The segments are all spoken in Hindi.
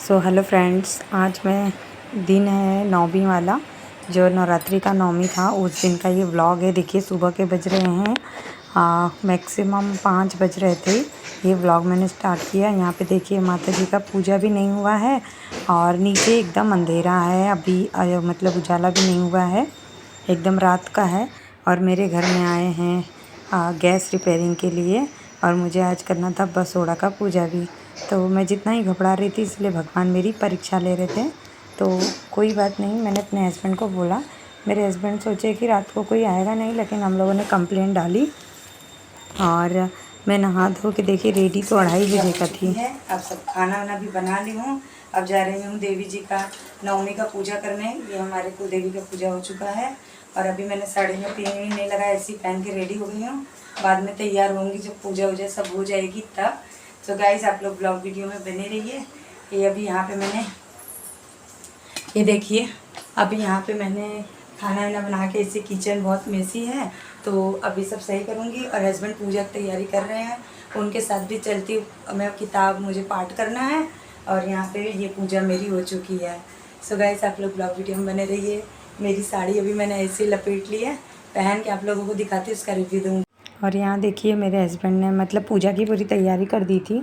सो हेलो फ्रेंड्स, आज मैं दिन है नौवीं वाला, जो नवरात्रि का नौमी था उस दिन का ये व्लॉग है। देखिए सुबह के बज रहे हैं मैक्सिमम 5 बज रहे थे। ये व्लॉग मैंने स्टार्ट किया। यहाँ पे देखिए माता जी का पूजा भी नहीं हुआ है और नीचे एकदम अंधेरा है अभी, मतलब उजाला भी नहीं हुआ है, एकदम रात का है। और मेरे घर में आए हैं गैस रिपेयरिंग के लिए और मुझे आज करना था बसोड़ा का पूजा भी। तो मैं जितना ही घबरा रही थी इसलिए भगवान मेरी परीक्षा ले रहे थे। तो कोई बात नहीं, मैंने अपने हस्बैंड को बोला। मेरे हस्बैंड सोचे कि रात को कोई आएगा नहीं, लेकिन हम लोगों ने कंप्लेंट डाली और मैं नहा धो के देखी रेडी तो 2:30 बजे का थी। अब सब खाना वाना भी बना ली हूँ। अब जा रही हूँ देवी जी का नवमी का पूजा करने। ये हमारे कुल देवी का पूजा हो चुका है और अभी मैंने साड़ी में पिन भी नहीं लगाया, ऐसी पहन के रेडी हो गई हूँ। बाद में तैयार होंगी जब पूजा वूजा सब हो जाएगी तब। तो गाइस आप लोग ब्लॉग वीडियो में बने रहिए। ये अभी यहाँ पे मैंने, ये देखिए अभी यहाँ पे मैंने खाना वाना बना के, इसे किचन बहुत मेसी है तो अभी सब सही करूँगी। और हस्बैंड पूजा की तैयारी कर रहे हैं, उनके साथ भी चलती हूँ मैं। किताब मुझे पाठ करना है और यहाँ पे ये पूजा मेरी हो चुकी है। सो गाइस आप लोग ब्लॉग वीडियो में बने रहिए। मेरी साड़ी अभी मैंने ऐसे लपेट ली है, पहन के आप लोगों को दिखाती हूँ, उसका रिव्यू दूँगी। और यहाँ देखिए मेरे हस्बैंड ने मतलब पूजा की पूरी तैयारी कर दी थी।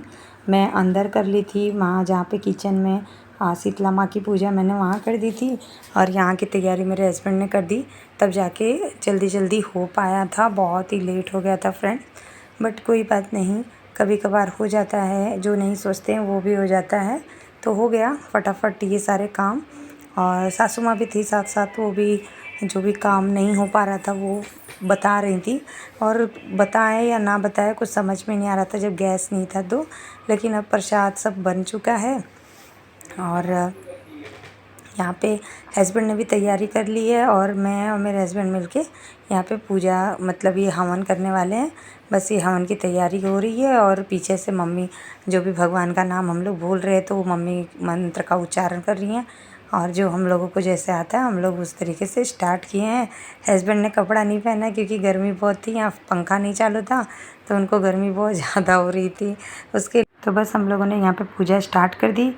मैं अंदर कर ली थी, वहाँ जहाँ पे किचन में शीतला माँ की पूजा मैंने वहाँ कर दी थी और यहाँ की तैयारी मेरे हस्बैंड ने कर दी। तब जाके जल्दी जल्दी हो पाया था, बहुत ही लेट हो गया था फ्रेंड। बट कोई बात नहीं, कभी कभार हो जाता है, जो नहीं सोचते हैं वो भी हो जाता है। तो हो गया फटाफट ये सारे काम। और सासू माँ भी थी साथ साथ, वो भी जो भी काम नहीं हो पा रहा था वो बता रही थी। और बताए या ना बताए कुछ समझ में नहीं आ रहा था जब गैस नहीं था तो। लेकिन अब प्रसाद सब बन चुका है और यहाँ पे हस्बैंड ने भी तैयारी कर ली है और मैं और मेरे हस्बैंड मिलके यहाँ पे पूजा मतलब ये हवन करने वाले हैं। बस ये हवन की तैयारी हो रही है और पीछे से मम्मी जो भी भगवान का नाम हम लोग बोल रहे हैं तो वो मम्मी मंत्र का उच्चारण कर रही हैं। और जो हम लोगों को जैसे आता है हम लोग उस तरीके से स्टार्ट किए हैं। हस्बैंड ने कपड़ा नहीं पहना क्योंकि गर्मी बहुत थी, यहाँ पंखा नहीं चालू था तो उनको गर्मी बहुत ज़्यादा हो रही थी उसके। तो बस हम लोगों ने यहाँ पे पूजा स्टार्ट कर दी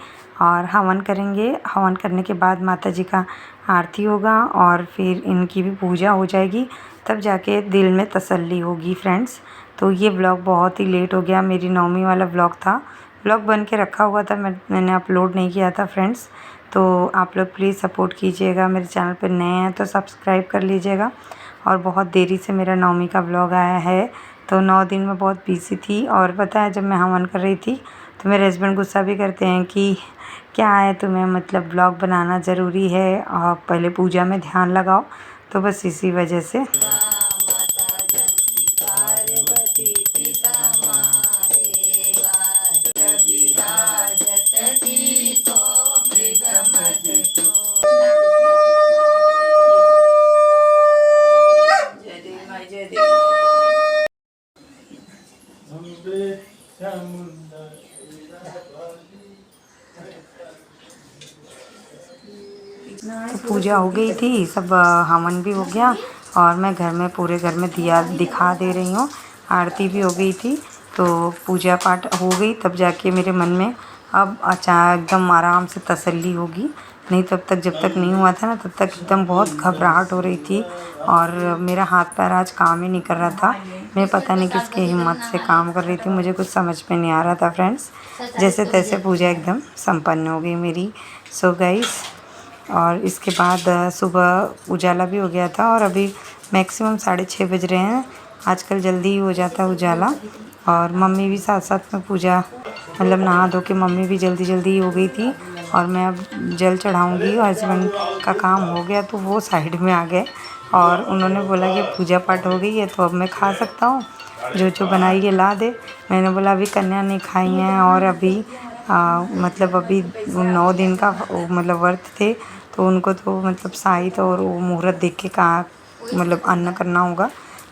और हवन करेंगे। हवन करने के बाद माता जी का आरती होगा और फिर इनकी भी पूजा हो जाएगी, तब जाके दिल में तसल्ली होगी फ्रेंड्स। तो ये व्लॉग बहुत ही लेट हो गया, मेरी नौमी वाला व्लॉग था। व्लॉग बन के रखा हुआ था, मैंने अपलोड नहीं किया था फ्रेंड्स। तो आप लोग प्लीज़ सपोर्ट कीजिएगा, मेरे चैनल पर नए हैं तो सब्सक्राइब कर लीजिएगा। और बहुत देरी से मेरा नौमी का व्लॉग आया है तो 9 दिन में बहुत बिजी थी। और पता है जब मैं हवन कर रही थी तो मेरे हस्बैंड गुस्सा भी करते हैं कि क्या है तुम्हें, मतलब व्लॉग बनाना ज़रूरी है और पहले पूजा में ध्यान लगाओ। तो बस इसी वजह से तो पूजा हो गई थी सब, हवन भी हो गया और मैं घर में पूरे घर में दिया दिखा दे रही हूँ। आरती भी हो गई थी तो पूजा पाठ हो गई, तब जाके मेरे मन में अब अचानक एकदम आराम से तसल्ली होगी। नहीं तब तक जब तक नहीं हुआ था ना तब तक एकदम बहुत घबराहट हो रही थी और मेरा हाथ पैर आज काम ही नहीं कर रहा था। मैं पता नहीं किसके हिम्मत से काम कर रही थी, मुझे कुछ समझ में नहीं आ रहा था फ्रेंड्स। जैसे तैसे पूजा एकदम संपन्न हो गई मेरी। सो गाइस, और इसके बाद सुबह उजाला भी हो गया था और अभी मैक्सिमम 6:30 बज रहे हैं। आजकल जल्दी ही हो जाता है उजाला। और मम्मी भी साथ साथ में पूजा मतलब नहा धो के मम्मी भी जल्दी जल्दी हो गई थी। और मैं अब जल चढ़ाऊँगी, हस्बैंड का काम हो गया तो वो साइड में आ गए और उन्होंने बोला कि पूजा पाठ हो गई है तो अब मैं खा सकता हूँ, जो जो बनाई है ला दे। मैंने बोला अभी कन्या नहीं खाई हैं और अभी मतलब अभी 9 दिन का मतलब व्रत थे तो उनको तो मतलब साहित्य और वो मुहूर्त देख के कहा मतलब अन्न करना होगा,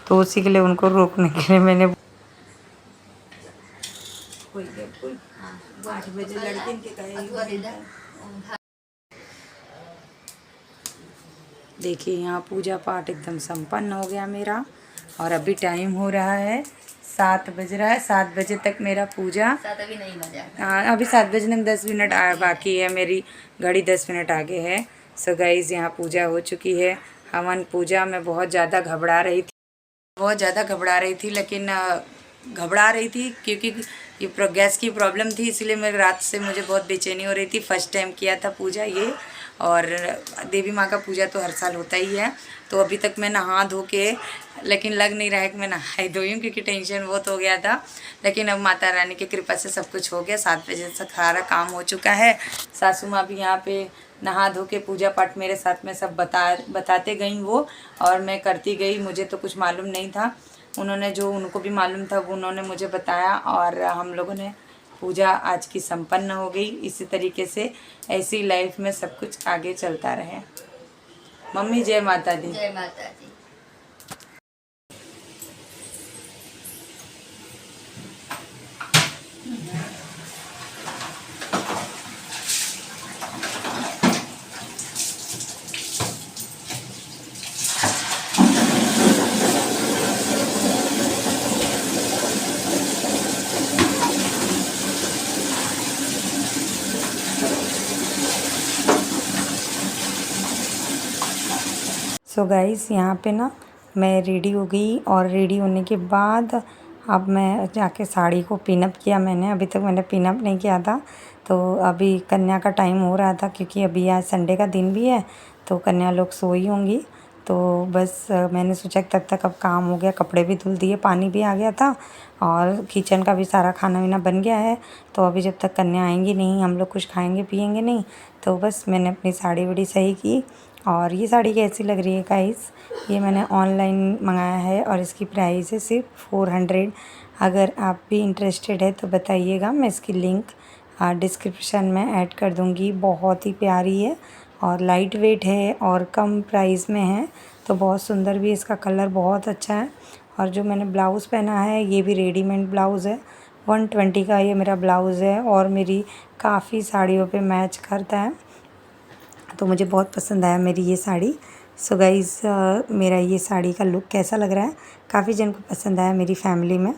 तो उसी के लिए उनको रोकने के लिए मैंने 8 बजे लड़के के देखिए यहाँ पूजा पाठ एकदम संपन्न हो गया मेरा। और अभी टाइम हो रहा है 7 बज रहा है। 7 बजे तक मेरा पूजा, 7 अभी नहीं बजा। हाँ अभी 7 बजने में 10 मिनट बाकी है, मेरी घड़ी 10 मिनट आगे है। सो गाइज़ यहाँ पूजा हो चुकी है। हवन पूजा में बहुत ज़्यादा घबरा रही थी, लेकिन घबरा रही थी क्योंकि ये गैस की प्रॉब्लम थी, इसलिए मेरे रात से मुझे बहुत बेचैनी हो रही थी। फर्स्ट टाइम किया था पूजा ये, और देवी माँ का पूजा तो हर साल होता ही है। तो अभी तक मैं नहा धो के, लेकिन लग नहीं रहा है कि मैं नहाई धोई हूँ क्योंकि टेंशन बहुत हो गया था। लेकिन अब माता रानी की कृपा से सब कुछ हो गया। 7 बजे से सारा काम हो चुका है। सासू माँ भी यहाँ पे नहा धो के पूजा पाठ मेरे साथ में सब बताते गई वो, और मैं करती गई। मुझे तो कुछ मालूम नहीं था, उन्होंने जो उनको भी मालूम था वो उन्होंने मुझे बताया, और हम लोगों ने पूजा आज की संपन्न हो गई। इसी तरीके से ऐसी लाइफ में सब कुछ आगे चलता रहे। मम्मी जय माता दी। जय माता दी। सो गाइस यहाँ पे ना मैं रेडी हो गई, और रेडी होने के बाद अब मैं जाके साड़ी को पिनअप किया मैंने। अभी तक मैंने पिनअप नहीं किया था, तो अभी कन्या का टाइम हो रहा था क्योंकि अभी आज संडे का दिन भी है, तो कन्या लोग सोई होंगी। तो बस मैंने सोचा कि तब तक अब काम हो गया, कपड़े भी धुल दिए, पानी भी आ गया था, और किचन का भी सारा खाना वाना बन गया है। तो अभी जब तक कन्या आएंगी नहीं, हम लोग कुछ खाएंगे पिएंगे नहीं, तो बस मैंने अपनी साड़ी वाड़ी सही की। और ये साड़ी कैसी लग रही है गाइस, ये मैंने ऑनलाइन मंगाया है और इसकी प्राइस है सिर्फ 400। अगर आप भी इंटरेस्टेड है तो बताइएगा, मैं इसकी लिंक डिस्क्रिप्शन में ऐड कर दूँगी। बहुत ही प्यारी है और लाइट वेट है और कम प्राइस में है, तो बहुत सुंदर भी, इसका कलर बहुत अच्छा है। और जो मैंने ब्लाउज़ पहना है ये भी रेडीमेड ब्लाउज़ है, 120 का ये मेरा ब्लाउज़ है, और मेरी काफ़ी साड़ियों पे मैच करता है, तो मुझे बहुत पसंद आया मेरी ये साड़ी। सो गाइज़ मेरा ये साड़ी का लुक कैसा लग रहा है, काफ़ी जन को पसंद आया मेरी फैमिली में,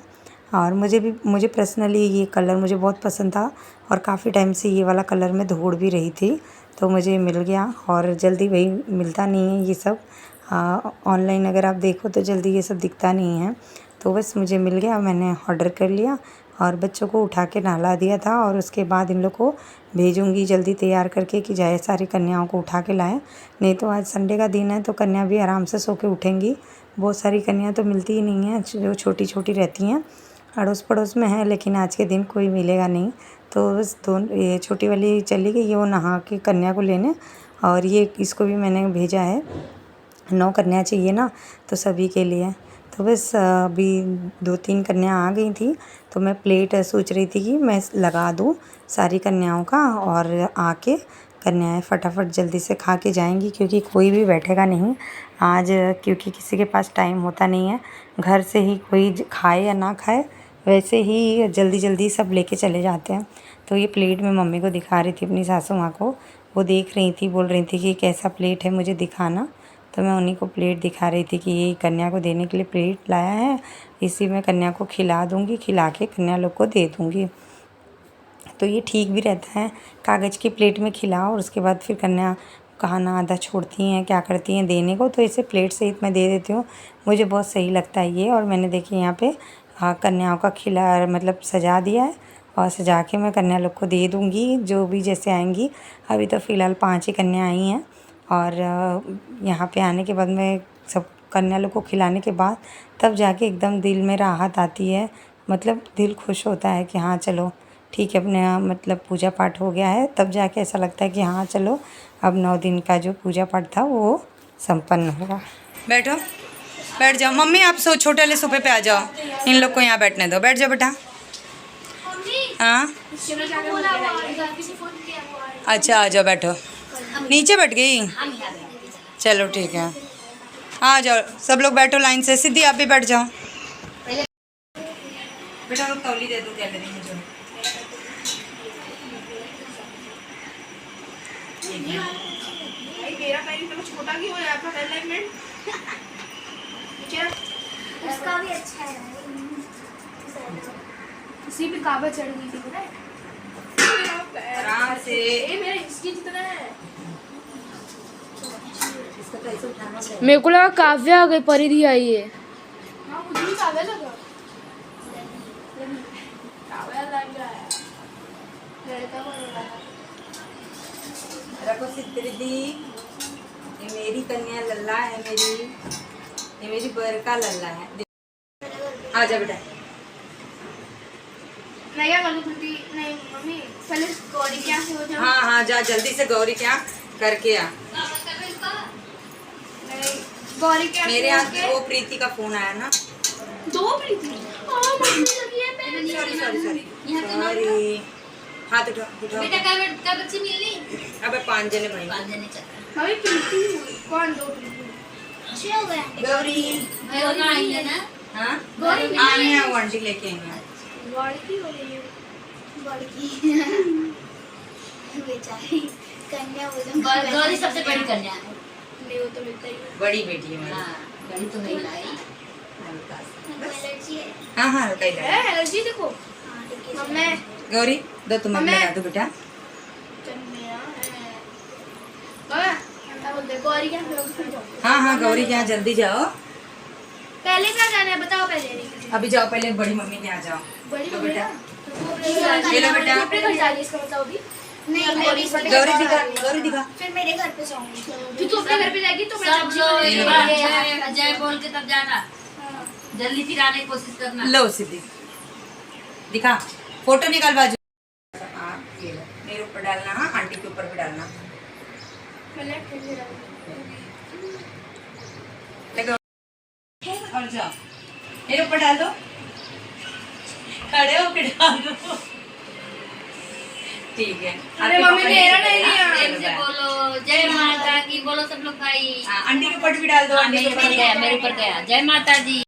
और मुझे पर्सनली ये कलर मुझे बहुत पसंद था, और काफ़ी टाइम से ये वाला कलर मैं ढूंढ भी रही थी, तो मुझे मिल गया। और जल्दी वही मिलता नहीं है ये सब, ऑनलाइन अगर आप देखो तो जल्दी ये सब दिखता नहीं है, तो बस मुझे मिल गया, मैंने ऑर्डर कर लिया और बच्चों को उठा के नहला दिया था। और उसके बाद इन लोग को भेजूँगी जल्दी तैयार करके कि जाए सारी कन्याओं को उठा के लाएँ, नहीं तो आज संडे का दिन है तो कन्या भी आराम से सो के उठेंगी। बहुत सारी कन्या तो मिलती ही नहीं हैं जो छोटी छोटी रहती हैं, अड़ोस पड़ोस में है, लेकिन आज के दिन कोई मिलेगा नहीं, तो बस ये छोटी वाली चली गई, वो नहा के कन्या को लेने, और ये इसको भी मैंने भेजा है। 9 कन्या चाहिए ना, तो सभी के लिए। तो बस अभी 2-3 कन्या आ गई थी, तो मैं प्लेट सोच रही थी कि मैं लगा दूँ सारी कन्याओं का, और आके कन्याएं फटाफट जल्दी से खा के जाएंगी, क्योंकि कोई भी बैठेगा नहीं आज, क्योंकि किसी के पास टाइम होता नहीं है। घर से ही कोई खाए या ना खाए, वैसे ही जल्दी जल्दी सब लेके चले जाते हैं। तो ये प्लेट मैं मम्मी को दिखा रही थी, अपनी सासू माँ को, वो देख रही थी, बोल रही थी कि कैसा प्लेट है मुझे दिखाना, तो मैं उन्हीं को प्लेट दिखा रही थी कि ये कन्या को देने के लिए प्लेट लाया है, इसी में कन्या को खिला दूँगी, खिला के कन्या लोग को दे दूँगी। तो ये ठीक भी रहता है, कागज़ की प्लेट में खिलाओ और उसके बाद फिर कन्या खाना आधा छोड़ती हैं, क्या करती हैं देने को, तो इसे प्लेट सहित मैं दे देती हूँ, मुझे बहुत सही लगता है ये। और मैंने देखिए यहाँ पे कन्याओं का खिला मतलब सजा दिया है, और सजा के मैं कन्या लोग को दे दूँगी जो भी जैसे आएंगी। अभी तो फ़िलहाल 5 ही कन्या आई हैं, और यहाँ पे आने के बाद मैं सब कन्या लोग को खिलाने के बाद तब जाके एकदम दिल में राहत आती है, मतलब दिल खुश होता है कि हाँ चलो ठीक है, अपने मतलब पूजा पाठ हो गया है, तब जाके ऐसा लगता है कि हाँ चलो अब 9 दिन का जो पूजा पाठ था वो संपन्न होगा। बैठो, बैठ जाओ मम्मी, आप छोटे वाले सोफे पे आ जाओ, इन लोग को यहाँ बैठने दो, बैठ जाओ बेटा। हाँ अच्छा आ जाओ, बैठो, नीचे बैठ गई, चलो ठीक है, आ जाओ सब लोग बैठो लाइन से, सीधी आप भी बैठ जाओ। बेटा लोग तौली दे दो गैलरी में जो मेरा टाइम तो छोटा ही हो जाता है, उसका भी अच्छा है। इसी पे काबा चढ़ गई थी पता है। आराम से ये मेरा इसकी जितना है। इसको तो ऐसे उठाना चाहिए। मेरे को लगा काव्या आ गई, परिधि आई है। हाँ मुझे भी काबा लगा। काबा लग गया है। लड़का को लगा। रखो सिद्धि, ये मेरी कन्या लल्ला है, ये मेरी बरका लल्ला है। आजा बेटा। मैं क्या करूँ कुंती? नहीं मम्मी पहले गौरी क्या से हो जाओ। हाँ हाँ जा जल्दी से गौरी क्या करके आ। नहीं गौरी क्या मेरे हाथ में वो प्रीति का फोन आया ना। दो प्रीति। हाँ मम्मी लगी है मेरे लिए। सॉरी सॉरी हाथ उठाओ उठाओ। क्या बच्ची मिलनी? अबे 5 जने भाई। जने चल। मम्मी प्रीति कौन दो प्रीति? हो गया। गौरी मैं वो ना आई है ना। हाँ गौरी आए हैं, वो आंटी लेके आई हैं। गौरी की हो गई है। बड़की बेचारी कन्या गौरी सबसे बड़ी कन्या है। नहीं वो तो मिलता ही है। बड़ी बेटी है मेरी। हाँ बड़ी तो नहीं लाई। हल्का सा। एलर्जी है। हाँ हाँ हल्का ही लगा। है एलर्जी देखो। मम्मी गौरी दो तुम मम्मी। लगा दो बेटा। चल मेरा है। बाबा क्या बोलते हैं? गौरी क्या हो गया? हाँ हाँ गौरी के यहाँ जल्दी जाओ। पहले क्या जाना है बताओ पहले। अभी जाओ पहले बड़ी मम्मी के यहाँ जाओ। बड़ी तो मम्मी बेटा ना? ये लो बेटा। अपने घर जा रही है इसका मतलब अभी। नहीं गौरी गौरी दिखा गौरी दिखा। फिर मेरे घर पे जाऊंगी। फिर तू अपने घर पे जाएगी तो मैं सब सब्जी लोग बनाऊंगी। जय जय बोल के तब जाना। हाँ। जल्दी फिर आने की कोशिश करना। लो सिद्धि दिखा फोटो निकाल बाजू। हाँ, ये लो। मेरे ऊपर डालना, हाँ आंटी के ऊपर भी डालना। मैं लेफ्ट हैंड से डालूंगी। और जाओ मेरे ऊपर डाल दो। खड़े होके डाल दो। ठीक है। अरे मम्मी मेरा नहीं लिया। प्रेम से बोलो जय माता की, बोलो सब लोग भाई। आंटी के ऊपर भी डाल दो। मेरे ऊपर गया, मेरे ऊपर गया। जय माता जी।